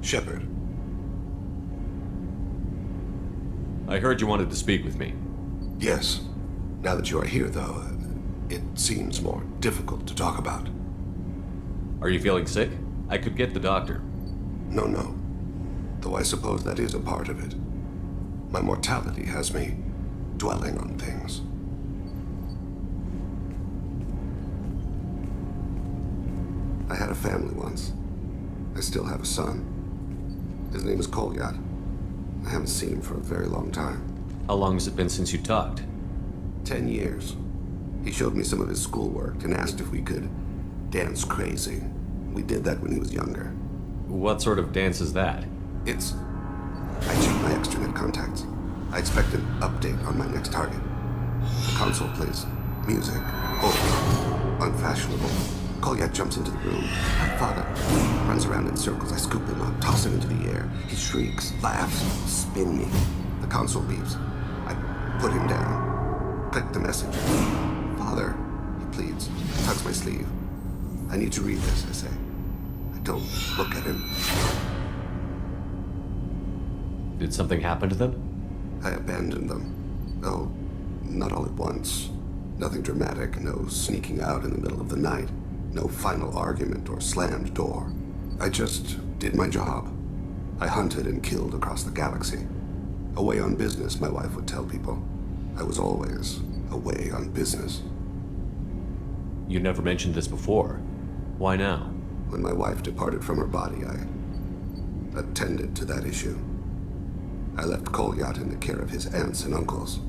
Shepard. I heard you wanted to speak with me. Yes. Now that you are here, though, it seems more difficult to talk about. Are you feeling sick? I could get the doctor. No. Though I suppose that is a part of it. My mortality has me dwelling on things. I had a family once. I still have a son. His name is Kolyat. I haven't seen him for a very long time. How long has it been since you talked? 10 years. He showed me some of his schoolwork and asked if we could dance crazy. We did that when he was younger. What sort of dance is that? I check my extranet contacts. I expect an update on my next target. The console plays music, old, unfashionable. Kolyat jumps into the room. My father runs around in circles. I scoop him up, toss him into the air. He shrieks, laughs, spin me. The console beeps. I put him down. Click the message. Father, he pleads, tugs my sleeve. I need to read this, I say. I don't look at him. Did something happen to them? I abandoned them. Oh, not all at once. Nothing dramatic, no sneaking out in the middle of the night. No final argument or slammed door. I just did my job. I hunted and killed across the galaxy. Away on business, my wife would tell people. I was always away on business. You never mentioned this before. Why now? When my wife departed from her body, I attended to that issue. I left Kolyat in the care of his aunts and uncles.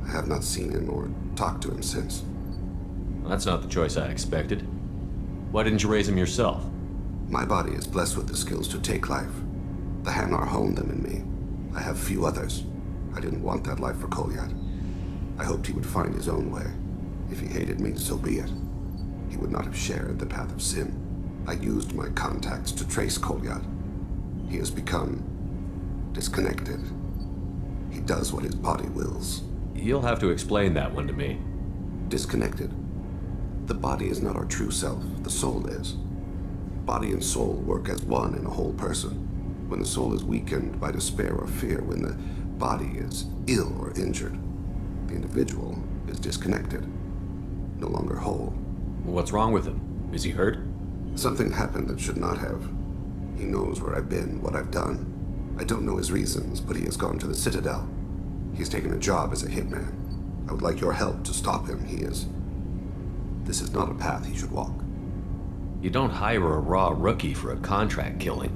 I have not seen him or talked to him since. Well, that's not the choice I expected. Why didn't you raise him yourself? My body is blessed with the skills to take life. The Hanar honed them in me. I have few others. I didn't want that life for Kolyat. I hoped he would find his own way. If he hated me, so be it. He would not have shared the path of sin. I used my contacts to trace Kolyat. He has become disconnected. He does what his body wills. You'll have to explain that one to me. Disconnected. The body is not our true self, the soul is. Body and soul work as one in a whole person. When the soul is weakened by despair or fear, when the body is ill or injured, the individual is disconnected, no longer whole. What's wrong with him? Is he hurt? Something happened that should not have. He knows where I've been, what I've done. I don't know his reasons, but he has gone to the Citadel. He's taken a job as a hitman. I would like your help to stop him. This is not a path he should walk. You don't hire a raw rookie for a contract killing.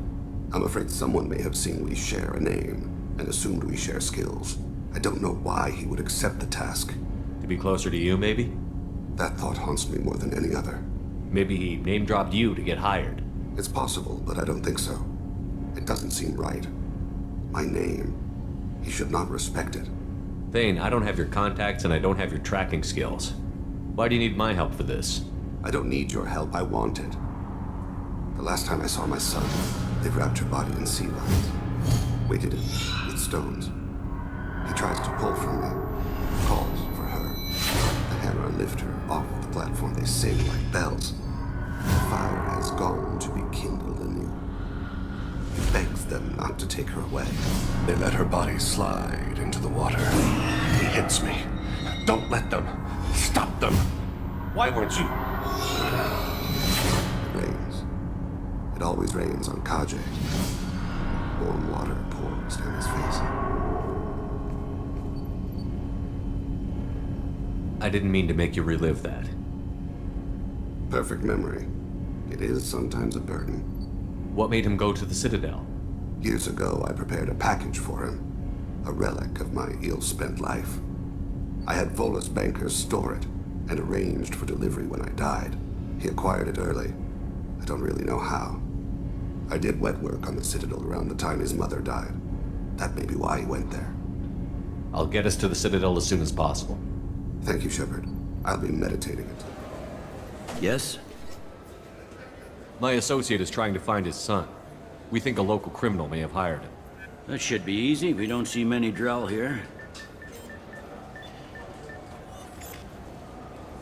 I'm afraid someone may have seen we share a name and assumed we share skills. I don't know why he would accept the task. To be closer to you, maybe? That thought haunts me more than any other. Maybe he name-dropped you to get hired. It's possible, but I don't think so. It doesn't seem right. My name. He should not respect it. Thane, I don't have your contacts and I don't have your tracking skills. Why do you need my help for this? I don't need your help. I want it. The last time I saw my son, they wrapped her body in sea lines, weighted it with stones. He tries to pull from me, calls for her. The Hanar lift her off the platform. They sing like bells. The fire has gone to be kindled anew. He begs them not to take her away. They let her body slide into the water. He hits me. Don't let them. Stop them. Why weren't you? It rains. It always rains on Kaje. Warm water pours down his face. I didn't mean to make you relive that. Perfect memory. It is sometimes a burden. What made him go to the Citadel? Years ago, I prepared a package for him. A relic of my ill-spent life. I had Volus bankers store it and arranged for delivery when I died. He acquired it early. I don't really know how. I did wet work on the Citadel around the time his mother died. That may be why he went there. I'll get us to the Citadel as soon as possible. Thank you, Shepard. I'll be meditating it. Yes? My associate is trying to find his son. We think a local criminal may have hired him. That should be easy. We don't see many Drell here.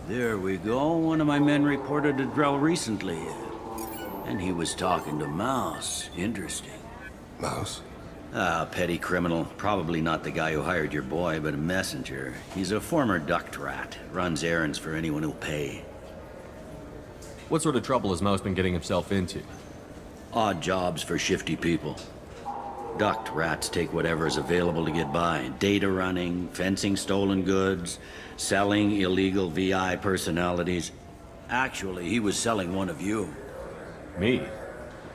There we go. One of my men reported a Drell recently. And he was talking to Mouse. Interesting. Mouse? Ah, petty criminal. Probably not the guy who hired your boy, but a messenger. He's a former duct rat. Runs errands for anyone who'll pay. What sort of trouble has Mouse been getting himself into? Odd jobs for shifty people. Duct rats take whatever is available to get by. Data running, fencing stolen goods, selling illegal VI personalities. Actually, he was selling one of you. Me?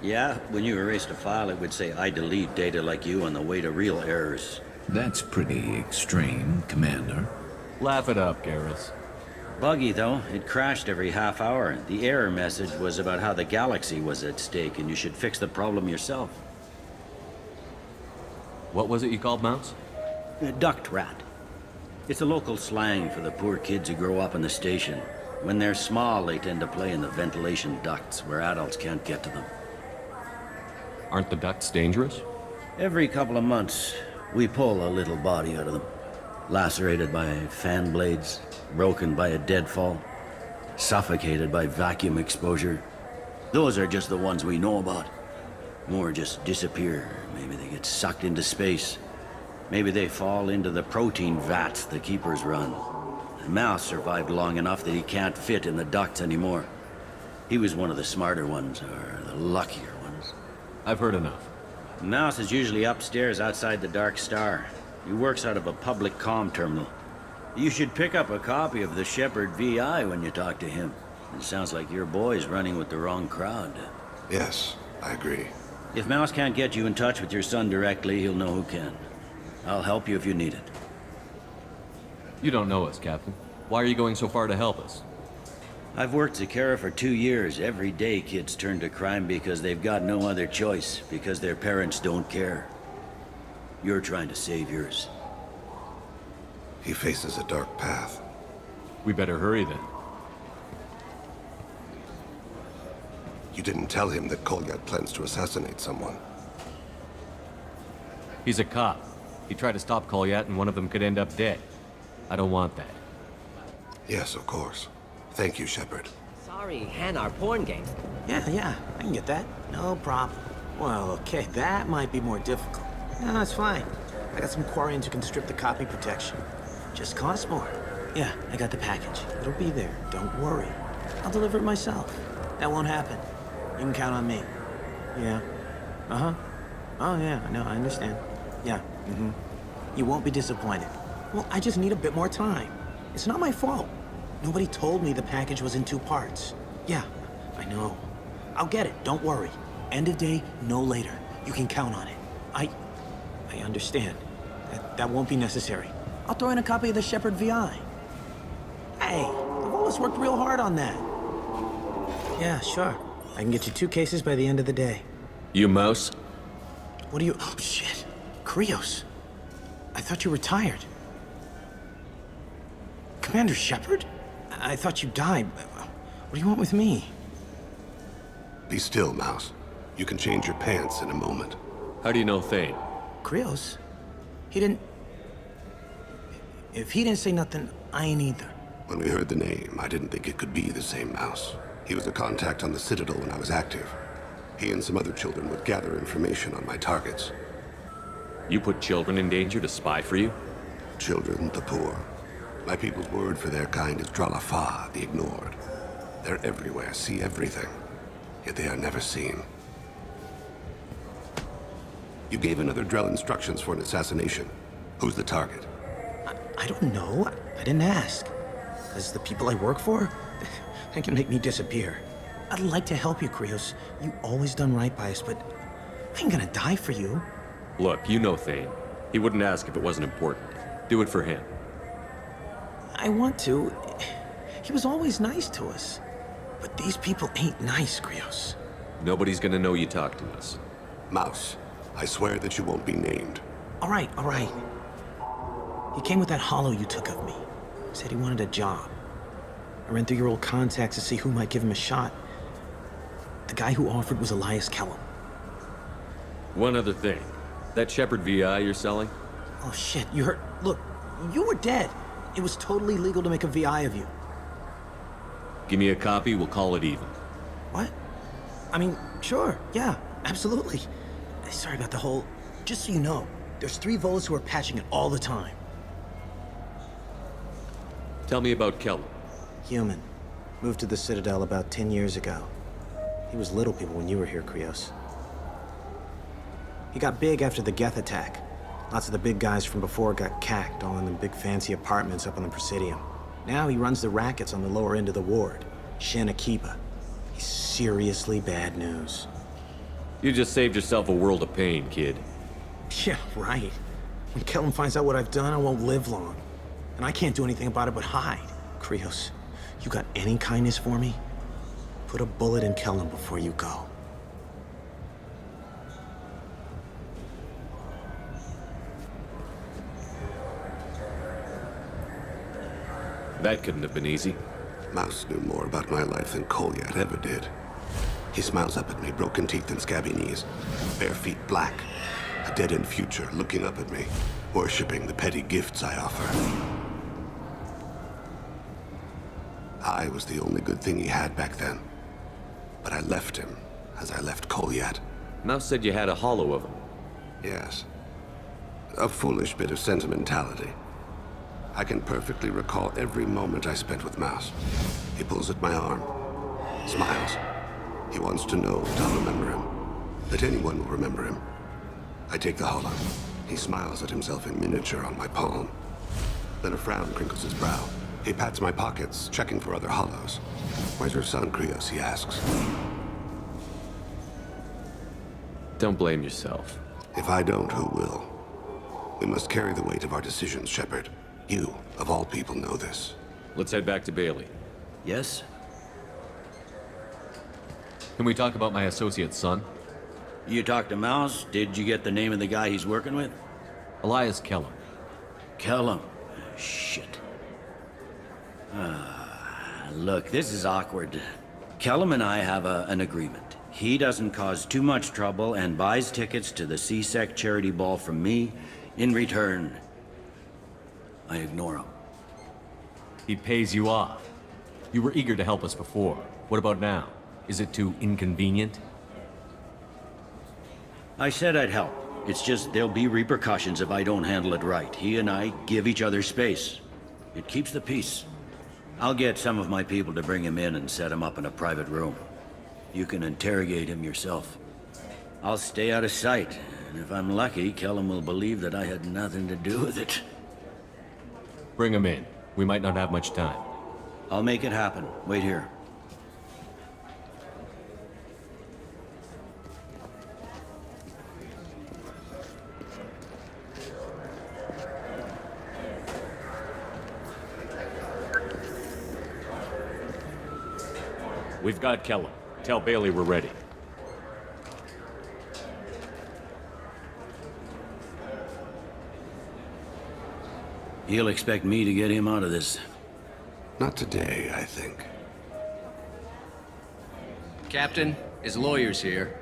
Yeah, when you erased a file, it would say, I delete data like you on the way to real errors. That's pretty extreme, Commander. Laugh it up, Garrus. Buggy, though. It crashed every half hour. The error message was about how the galaxy was at stake and you should fix the problem yourself. What was it you called Mouse? Duct rat. It's a local slang for the poor kids who grow up in the station. When they're small, they tend to play in the ventilation ducts where adults can't get to them. Aren't the ducts dangerous? Every couple of months, we pull a little body out of them. Lacerated by fan blades, broken by a deadfall, suffocated by vacuum exposure. Those are just the ones we know about. More just disappear. Maybe they get sucked into space. Maybe they fall into the protein vats the keepers run. Mouse survived long enough that he can't fit in the ducts anymore. He was one of the smarter ones, or the luckier ones. I've heard enough. Mouse is usually upstairs outside the Dark Star. He works out of a public comm terminal. You should pick up a copy of the Shepard VI when you talk to him. It sounds like your boy's running with the wrong crowd. Yes, I agree. If Mouse can't get you in touch with your son directly, he'll know who can. I'll help you if you need it. You don't know us, Captain. Why are you going so far to help us? I've worked Zakera for 2 years. Every day kids turn to crime because they've got no other choice, because their parents don't care. You're trying to save yours. He faces a dark path. We better hurry then. You didn't tell him that Kolyat plans to assassinate someone. He's a cop. He tried to stop Kolyat and one of them could end up dead. I don't want that. Yes, of course. Thank you, Shepard. Sorry, Hanar porn games. Yeah, I can get that. No problem. Well, okay, that might be more difficult. No, it's fine. I got some Quarians who can strip the copy protection. Just costs more. Yeah, I got the package. It'll be there. Don't worry. I'll deliver it myself. That won't happen. You can count on me. Yeah. Uh-huh. Oh, yeah, I know, I understand. Yeah, You won't be disappointed. Well, I just need a bit more time. It's not my fault. Nobody told me the package was in 2 parts. Yeah, I know. I'll get it, don't worry. End of day, no later. You can count on it. I understand. That won't be necessary. I'll throw in a copy of the Shepard VI. Hey, I've always worked real hard on that. Yeah, sure. I can get you 2 cases by the end of the day. You Mouse? What do you... Oh, shit. Krios. I thought you were retired. Commander Shepard? I thought you died. What do you want with me? Be still, Mouse. You can change your pants in a moment. How do you know Thane? Krios? He didn't... If he didn't say nothing, I ain't either. When we heard the name, I didn't think it could be the same Mouse. He was a contact on the Citadel when I was active. He and some other children would gather information on my targets. You put children in danger to spy for you? Children, the poor. My people's word for their kind is Dralafa, the ignored. They're everywhere, see everything. Yet they are never seen. You gave another Drell instructions for an assassination. Who's the target? I don't know. I didn't ask. Because the people I work for, they can make me disappear. I'd like to help you, Krios. You always done right by us, but I ain't gonna die for you. Look, you know Thane. He wouldn't ask if it wasn't important. Do it for him. I want to. He was always nice to us. But these people ain't nice, Krios. Nobody's gonna know you talked to us. Mouse, I swear that you won't be named. All right. He came with that hollow you took of me. Said he wanted a job. I ran through your old contacts to see who might give him a shot. The guy who offered was Elias Kellum. One other thing. That Shepard VI you're selling? Oh shit, you heard? Look, you were dead. It was totally legal to make a VI of you. Give me a copy, we'll call it even. What? I mean, sure, yeah, absolutely. sorry about the whole... Just so you know, there's 3 Volas who are patching it all the time. Tell me about Kellum. Human. Moved to the Citadel about 10 years ago. He was little people when you were here, Krios. He got big after the Geth attack. Lots of the big guys from before got cacked, all in the big fancy apartments up on the Presidium. Now he runs the rackets on the lower end of the ward, Shin Akiba. He's seriously bad news. You just saved yourself a world of pain, kid. Yeah, right. When Kellum finds out what I've done, I won't live long. And I can't do anything about it but hide. Krios, you got any kindness for me? Put a bullet in Kellum before you go. That couldn't have been easy. Mouse knew more about my life than Kolyat ever did. He smiles up at me, broken teeth and scabby knees, bare feet black, a dead-end future looking up at me, worshipping the petty gifts I offer. I was the only good thing he had back then. But I left him, as I left Kolyat. Mouse said you had a hollow of him. Yes. A foolish bit of sentimentality. I can perfectly recall every moment I spent with Mouse. He pulls at my arm, smiles. He wants to know that I'll remember him, that anyone will remember him. I take the hollow. He smiles at himself in miniature on my palm. Then a frown crinkles his brow. He pats my pockets, checking for other hollows. Where's your son, Krios, he asks. Don't blame yourself. If I don't, who will? We must carry the weight of our decisions, Shepard. You, of all people, know this. Let's head back to Bailey. Yes? Can we talk about my associate's son? You talked to Mouse? Did you get the name of the guy he's working with? Elias Kellum. Kellum. Shit. Look, this is awkward. Kellum and I have an agreement. He doesn't cause too much trouble and buys tickets to the C-Sec charity ball from me. In return, I ignore him. He pays you off. You were eager to help us before. What about now? Is it too inconvenient? I said I'd help. It's just there'll be repercussions if I don't handle it right. He and I give each other space. It keeps the peace. I'll get some of my people to bring him in and set him up in a private room. You can interrogate him yourself. I'll stay out of sight, and if I'm lucky, Kellum will believe that I had nothing to do with it. Bring him in. We might not have much time. I'll make it happen. Wait here. We've got Kellum. Tell Bailey we're ready. He'll expect me to get him out of this. Not today, I think. Captain, his lawyer's here.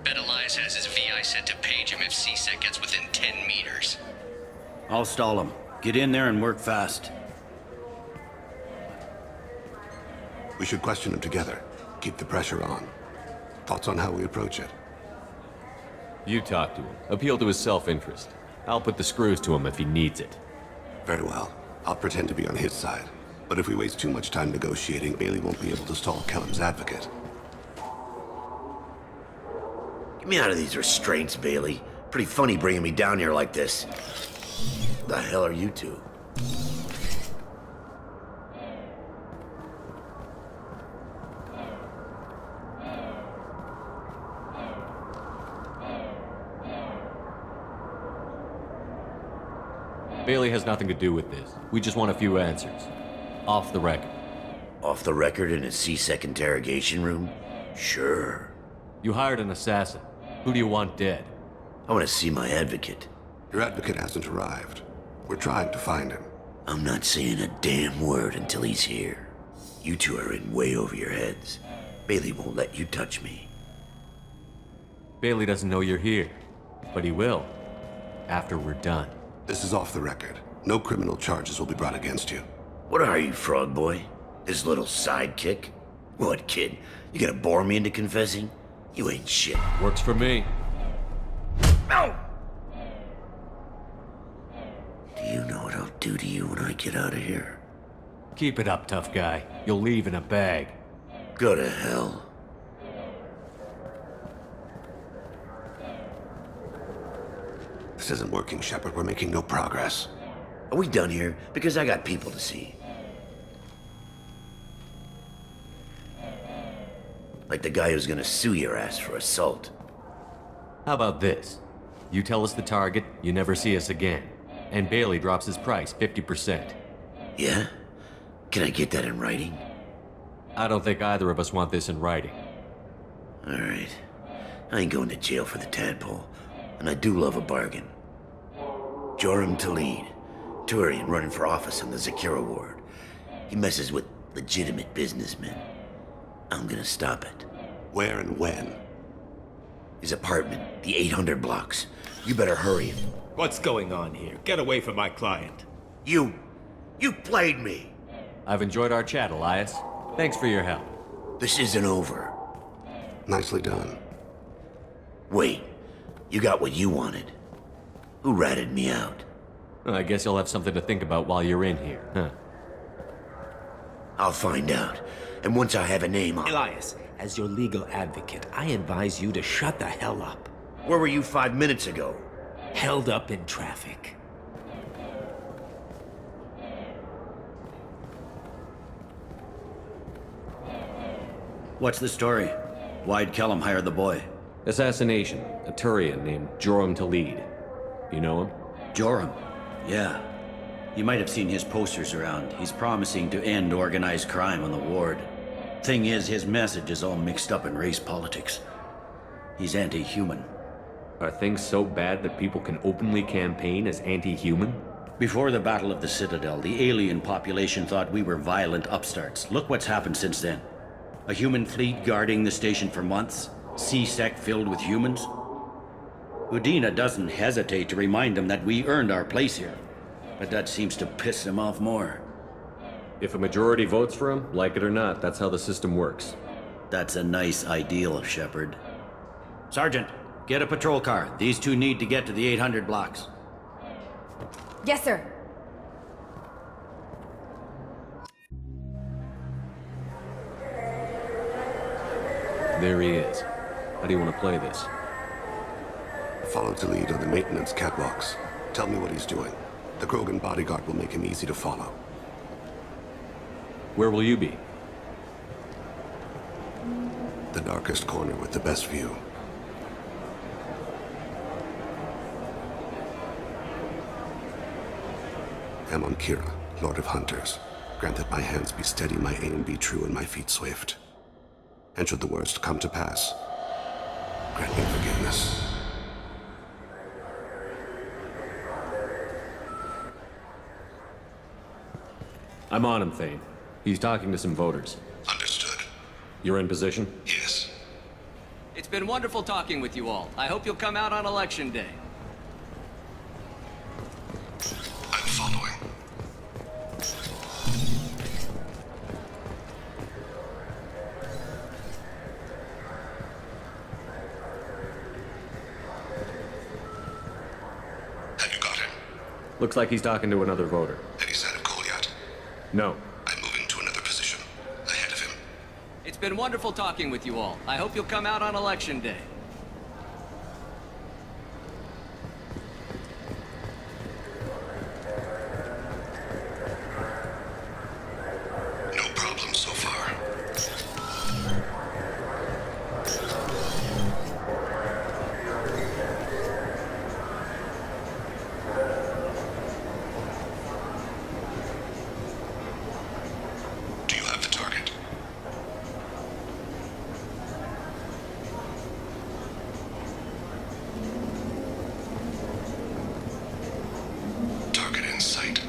Bet Elias has his VI set to page him if C-Sec gets within 10 meters. I'll stall him. Get in there and work fast. We should question him together. Keep the pressure on. Thoughts on how we approach it? You talk to him. Appeal to his self-interest. I'll put the screws to him if he needs it. Very well. I'll pretend to be on his side. But if we waste too much time negotiating, Bailey won't be able to stall Kellum's advocate. Get me out of these restraints, Bailey. Pretty funny bringing me down here like this. The hell are you two? Bailey has nothing to do with this. We just want a few answers. Off the record. Off the record in a C-Sec interrogation room? Sure. You hired an assassin. Who do you want dead? I want to see my advocate. Your advocate hasn't arrived. We're trying to find him. I'm not saying a damn word until he's here. You two are in way over your heads. Bailey won't let you touch me. Bailey doesn't know you're here. But he will. After we're done. This is off the record. No criminal charges will be brought against you. What are you, frog boy? His little sidekick? What, kid? You gonna bore me into confessing? You ain't shit. Works for me. I get out of here? Keep it up, tough guy. You'll leave in a bag. Go to hell. This isn't working, Shepard. We're making no progress. Are we done here? Because I got people to see. Like the guy who's gonna sue your ass for assault. How about this? You tell us the target, you never see us again. And Bailey drops his price 50%. Yeah? Can I get that in writing? I don't think either of us want this in writing. Alright. I ain't going to jail for the tadpole. And I do love a bargain. Joram Talid, Turian running for office on the Zakira ward. He messes with legitimate businessmen. I'm gonna stop it. Where and when? His apartment, the 800 blocks. You better hurry it. What's going on here? Get away from my client. You played me. I've enjoyed our chat, Elias. Thanks for your help. This isn't over. Nicely done. Wait, you got what you wanted. Who ratted me out? I guess you'll have something to think about while you're in here, huh? I'll find out. And once I have a name, Elias, as your legal advocate, I advise you to shut the hell up. Where were you 5 minutes ago? Held up in traffic. What's the story? Why'd Kellum hire the boy? Assassination. A Turian named Joram Talid. You know him? Joram? Yeah. You might have seen his posters around. He's promising to end organized crime on the ward. Thing is, his message is all mixed up in race politics. He's anti-human. Are things so bad that people can openly campaign as anti-human? Before the Battle of the Citadel, the alien population thought we were violent upstarts. Look what's happened since then. A human fleet guarding the station for months. C-Sec filled with humans. Udina doesn't hesitate to remind them that we earned our place here. But that seems to piss him off more. If a majority votes for him, like it or not, that's how the system works. That's a nice ideal, Shepard. Sergeant, get a patrol car. These two need to get to the 800 blocks. Yes, sir. There he is. How do you want to play this? Follow to lead on the maintenance catwalks. Tell me what he's doing. The Krogan bodyguard will make him easy to follow. Where will you be? The darkest corner with the best view. I'm on Kira, Lord of Hunters. Grant that my hands be steady, my aim be true, and my feet swift. And should the worst come to pass, grant me forgiveness. I'm on him, Thane. He's talking to some voters. Understood. You're in position? Yes. It's been wonderful talking with you all. I hope you'll come out on Election Day. I'm following. Have you got him? Looks like he's talking to another voter. Any sign of Cole yet? No. I'm moving to another position. Ahead of him. It's been wonderful talking with you all. I hope you'll come out on Election Day. No problem so far. Do you have the target? Target in sight.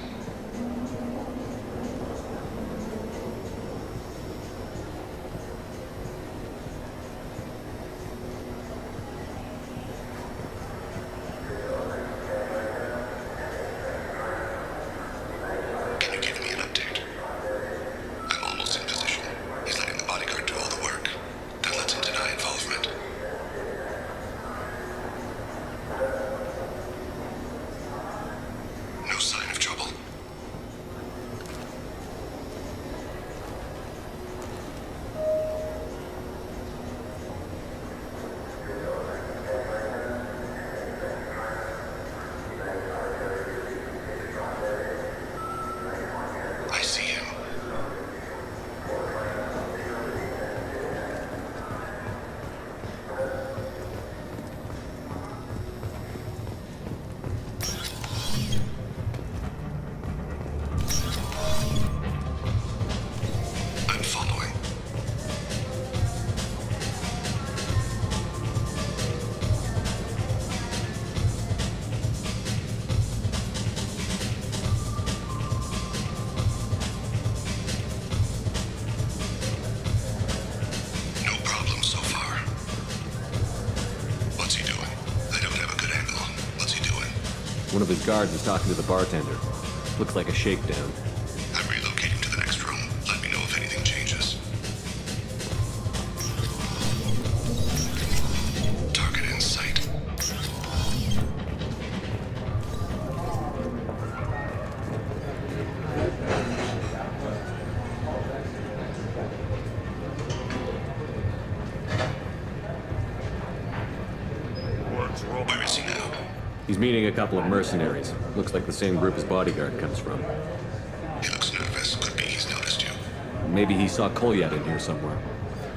Can you give me an update? I'm almost in position. He's letting the bodyguard do all the work. Then let's him deny involvement. No sign of trouble. One of his guards is talking to the bartender. Looks like a shakedown. I'm relocating to the next room. Let me know if anything changes. Target in sight. Where is he now? He's meeting a couple of mercenaries. Looks like the same group his bodyguard comes from. He looks nervous. Could be he's noticed you. Maybe he saw Kolyat in here somewhere.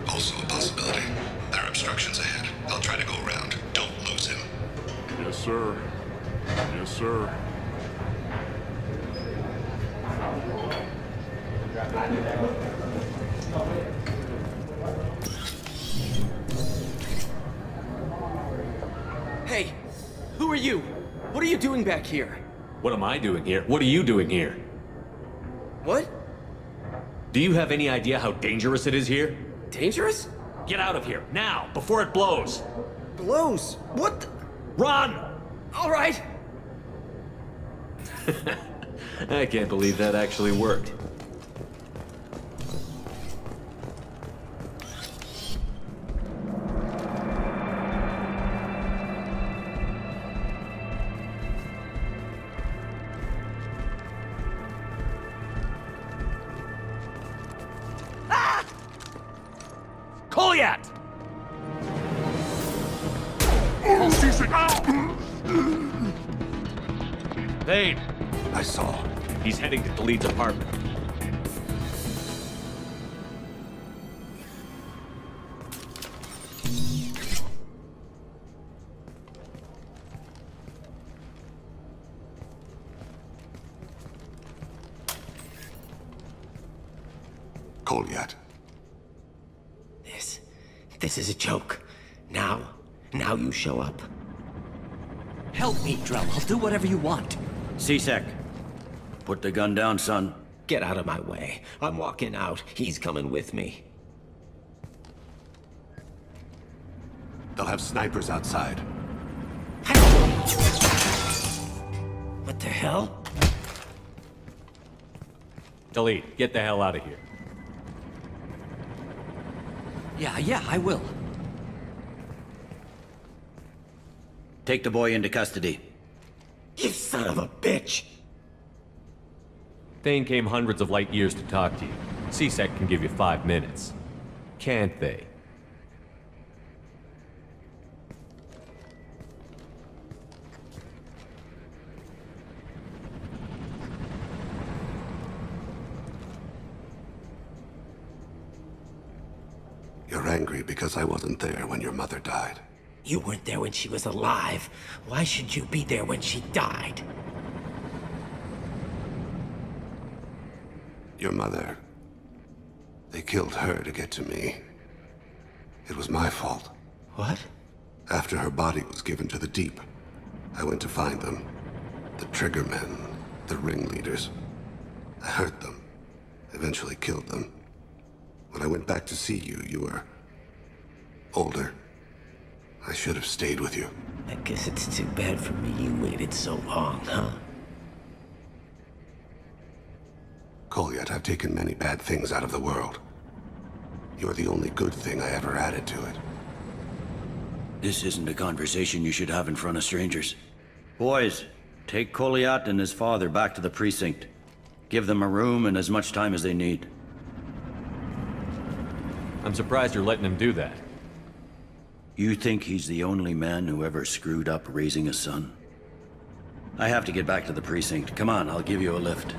Also a possibility. There are obstructions ahead. I'll try to go around. Don't lose him. Yes, sir. Yes, sir. Hey, who are you? What are you doing back here? What am I doing here? What are you doing here? What? Do you have any idea how dangerous it is here? Dangerous? Get out of here, now, before it blows! Blows? What the... Run! All right. I can't believe that actually worked. Kolyat! Thane! I saw. He's heading to Khalid's apartment. Kolyat. This is a joke. Now you show up. Help me, Drell. I'll do whatever you want. C-Sec. Put the gun down, son. Get out of my way. I'm walking out. He's coming with me. They'll have snipers outside. What the hell? Delete. Get the hell out of here. Yeah, I will. Take the boy into custody. You son of a bitch! Thane came hundreds of light years to talk to you. C-Sec can give you 5 minutes. Can't they? You're angry because I wasn't there when your mother died. You weren't there when she was alive. Why should you be there when she died? Your mother... They killed her to get to me. It was my fault. What? After her body was given to the Deep, I went to find them. The Triggermen, the ringleaders. I hurt them. Eventually killed them. When I went back to see you, you were... older. I should have stayed with you. I guess it's too bad for me you waited so long, huh? Kolyat, I've taken many bad things out of the world. You're the only good thing I ever added to it. This isn't a conversation you should have in front of strangers. Boys, take Kolyat and his father back to the precinct. Give them a room and as much time as they need. I'm surprised you're letting him do that. You think he's the only man who ever screwed up raising a son? I have to get back to the precinct. Come on, I'll give you a lift.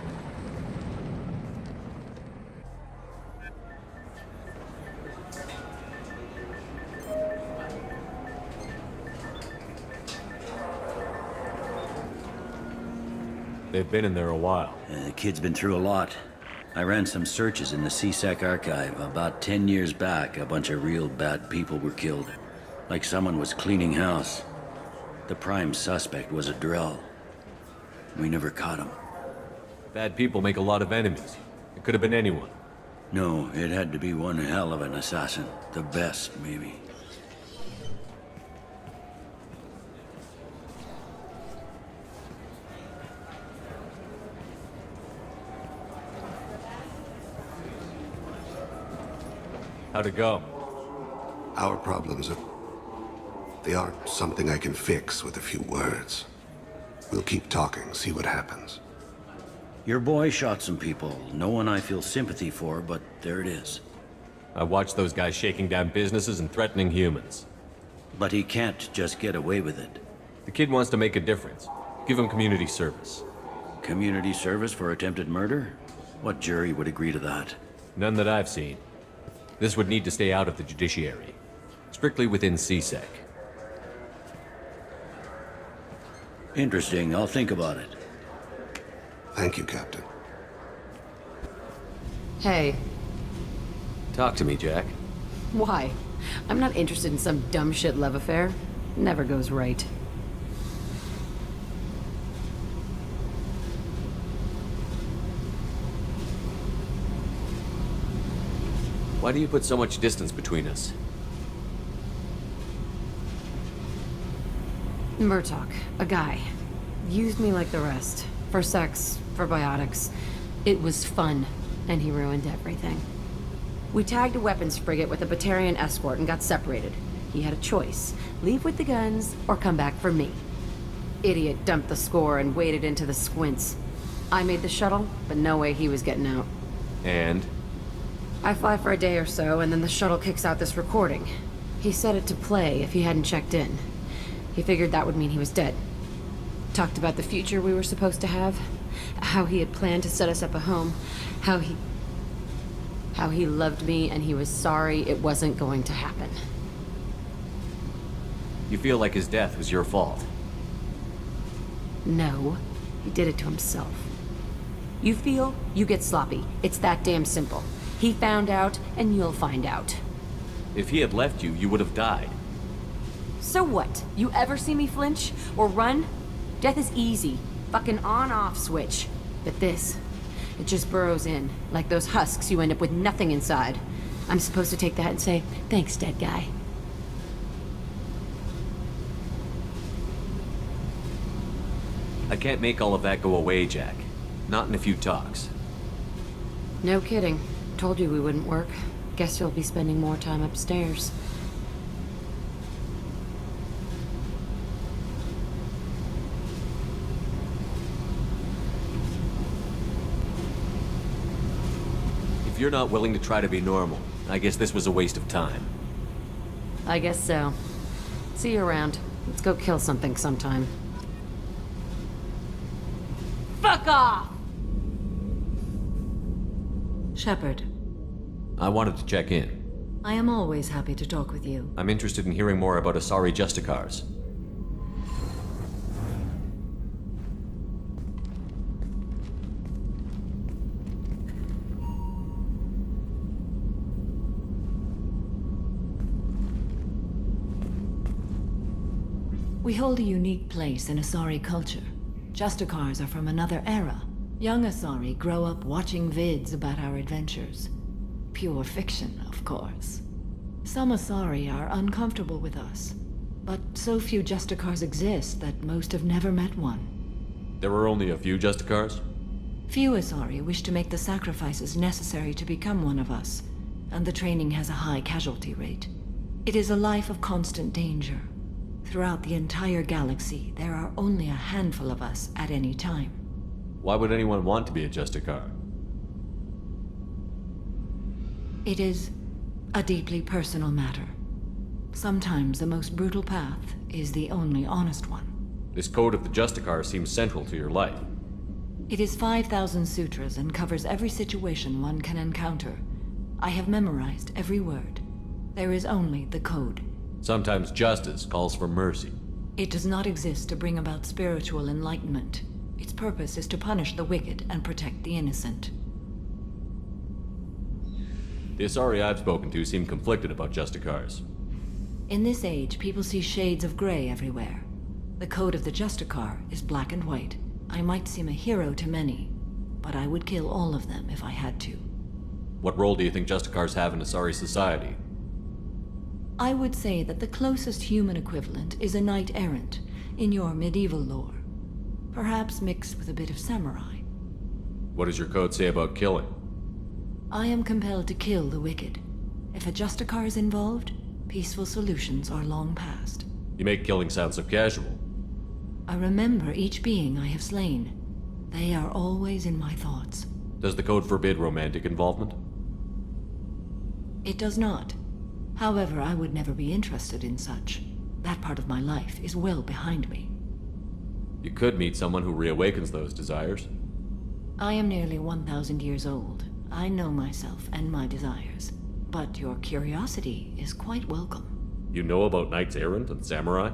They've been in there a while. The kid's been through a lot. I ran some searches in the C-Sec archive. About 10 years back, a bunch of real bad people were killed. Like someone was cleaning house. The prime suspect was a Drell. We never caught him. Bad people make a lot of enemies. It could have been anyone. No, it had to be one hell of an assassin. The best, maybe. How'd it go? Our problems are... They aren't something I can fix with a few words. We'll keep talking, see what happens. Your boy shot some people. No one I feel sympathy for, but there it is. I watched those guys shaking down businesses and threatening humans. But he can't just get away with it. The kid wants to make a difference. Give him community service. Community service for attempted murder? What jury would agree to that? None that I've seen. This would need to stay out of the judiciary. Strictly within CSEC. Interesting. I'll think about it. Thank you, Captain. Hey. Talk to me, Jack. Why? I'm not interested in some dumb shit love affair. Never goes right. Why do you put so much distance between us? Murtaugh, a guy. Used me like the rest. For sex, for biotics. It was fun, and he ruined everything. We tagged a weapons frigate with a Batarian escort and got separated. He had a choice. Leave with the guns, or come back for me. Idiot dumped the score and waded into the squints. I made the shuttle, but no way he was getting out. And? I fly for a day or so, and then the shuttle kicks out this recording. He set it to play if he hadn't checked in. He figured that would mean he was dead. Talked about the future we were supposed to have. How he had planned to set us up a home. How he loved me and he was sorry it wasn't going to happen. You feel like his death was your fault? No, he did it to himself. You feel, you get sloppy. It's that damn simple. He found out, and you'll find out. If he had left you, you would have died. So what? You ever see me flinch? Or run? Death is easy. Fucking on-off switch. But this, it just burrows in. Like those husks, you end up with nothing inside. I'm supposed to take that and say, thanks, dead guy. I can't make all of that go away, Jack. Not in a few talks. No kidding. Told you we wouldn't work. Guess you'll be spending more time upstairs. If you're not willing to try to be normal, I guess this was a waste of time. I guess so. See you around. Let's go kill something sometime. Fuck off! Shepard. I wanted to check in. I am always happy to talk with you. I'm interested in hearing more about Asari Justicars. We hold a unique place in Asari culture. Justicars are from another era. Young Asari grow up watching vids about our adventures. Pure fiction, of course. Some Asari are uncomfortable with us, but so few Justicars exist that most have never met one. There were only a few Justicars? Few Asari wish to make the sacrifices necessary to become one of us, and the training has a high casualty rate. It is a life of constant danger. Throughout the entire galaxy, there are only a handful of us at any time. Why would anyone want to be a Justicar? It is a deeply personal matter. Sometimes the most brutal path is the only honest one. This code of the Justicar seems central to your life. It is 5,000 sutras and covers every situation one can encounter. I have memorized every word. There is only the code. Sometimes justice calls for mercy. It does not exist to bring about spiritual enlightenment. Its purpose is to punish the wicked and protect the innocent. The Asari I've spoken to seem conflicted about Justicars. In this age, people see shades of gray everywhere. The code of the Justicar is black and white. I might seem a hero to many, but I would kill all of them if I had to. What role do you think Justicars have in Asari society? I would say that the closest human equivalent is a knight-errant in your medieval lore. Perhaps mixed with a bit of samurai. What does your code say about killing? I am compelled to kill the wicked. If a Justicar is involved, peaceful solutions are long past. You make killing sound so casual. I remember each being I have slain. They are always in my thoughts. Does the code forbid romantic involvement? It does not. However, I would never be interested in such. That part of my life is well behind me. You could meet someone who reawakens those desires. I am nearly 1,000 years old. I know myself and my desires. But your curiosity is quite welcome. You know about knights errant and samurai?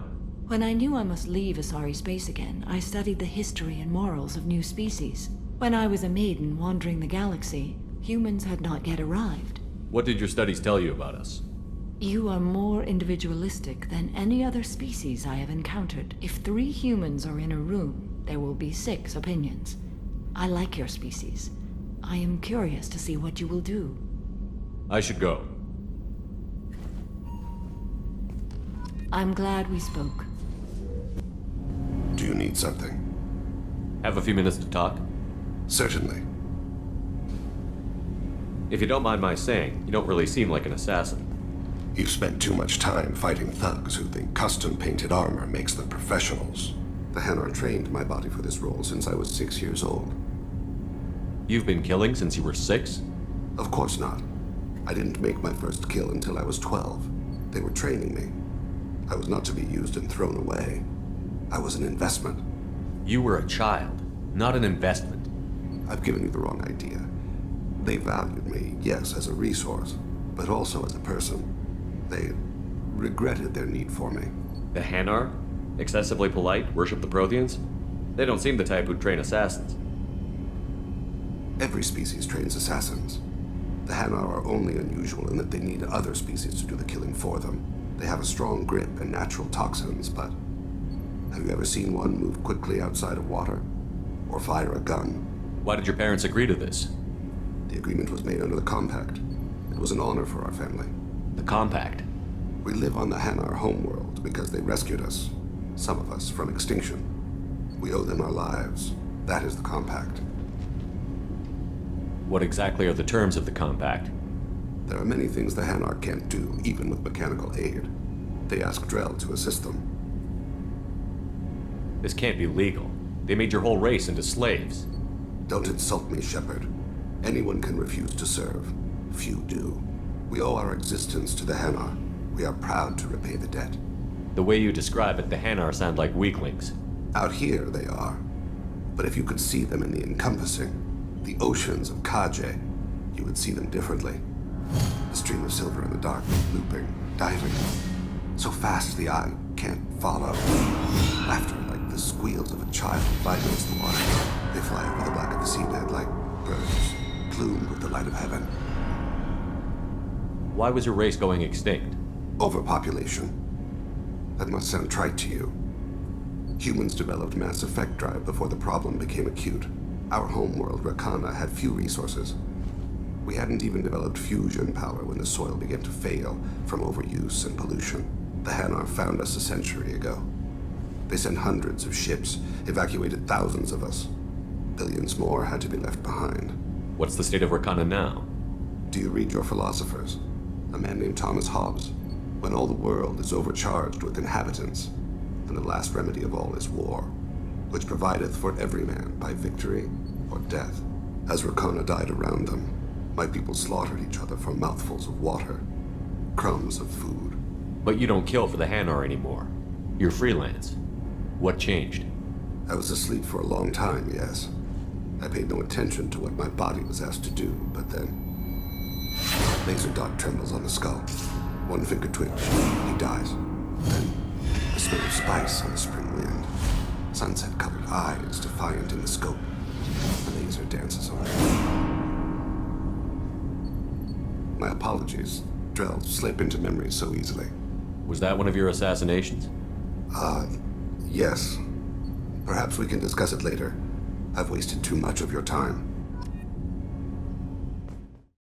When I knew I must leave Asari space again, I studied the history and morals of new species. When I was a maiden wandering the galaxy, humans had not yet arrived. What did your studies tell you about us? You are more individualistic than any other species I have encountered. If 3 humans are in a room, there will be 6 opinions. I like your species. I am curious to see what you will do. I should go. I'm glad we spoke. Do you need something? Have a few minutes to talk? Certainly. If you don't mind my saying, you don't really seem like an assassin. You've spent too much time fighting thugs who think custom-painted armor makes them professionals. The Hanar trained my body for this role since I was 6 years old. You've been killing since you were 6? Of course not. I didn't make my first kill until I was 12. They were training me. I was not to be used and thrown away. I was an investment. You were a child, not an investment. I've given you the wrong idea. They valued me, yes, as a resource, but also as a person. They regretted their need for me. The Hanar? Excessively polite, worship the Protheans? They don't seem the type who'd train assassins. Every species trains assassins. The Hanar are only unusual in that they need other species to do the killing for them. They have a strong grip and natural toxins, but have you ever seen one move quickly outside of water? Or fire a gun? Why did your parents agree to this? The agreement was made under the Compact. It was an honor for our family. The Compact? We live on the Hanar homeworld because they rescued us, some of us, from extinction. We owe them our lives. That is the Compact. What exactly are the terms of the Compact? There are many things the Hanar can't do, even with mechanical aid. They ask Drell to assist them. This can't be legal. They made your whole race into slaves. Don't insult me, Shepard. Anyone can refuse to serve. Few do. We owe our existence to the Hanar. We are proud to repay the debt. The way you describe it, the Hanar sound like weaklings. Out here, they are. But if you could see them in the encompassing, the oceans of Kaje, you would see them differently. The stream of silver in the dark, looping, diving. So fast the eye can't follow. Laughter like the squeals of a child vibrates the water. They fly over the black of the seabed like birds, plumed with the light of heaven. Why was your race going extinct? Overpopulation. That must sound trite to you. Humans developed mass effect drive before the problem became acute. Our homeworld, Rakana, had few resources. We hadn't even developed fusion power when the soil began to fail from overuse and pollution. The Hanar found us a century ago. They sent hundreds of ships, evacuated thousands of us. Billions more had to be left behind. What's the state of Rakana now? Do you read your philosophers? A man named Thomas Hobbes. When all the world is overcharged with inhabitants, and the last remedy of all is war, which provideth for every man by victory or death. As Rakana died around them, my people slaughtered each other for mouthfuls of water, crumbs of food. But you don't kill for the Hanar anymore. You're freelance. What changed? I was asleep for a long time, yes. I paid no attention to what my body was asked to do, but then... Laser dot trembles on the skull. One finger twitch. He dies. Then, the smell of spice on the spring wind. Sunset-colored eyes defiant in the scope. The laser dances on. My apologies. Drell slip into memory so easily. Was that one of your assassinations? Yes. Perhaps we can discuss it later. I've wasted too much of your time.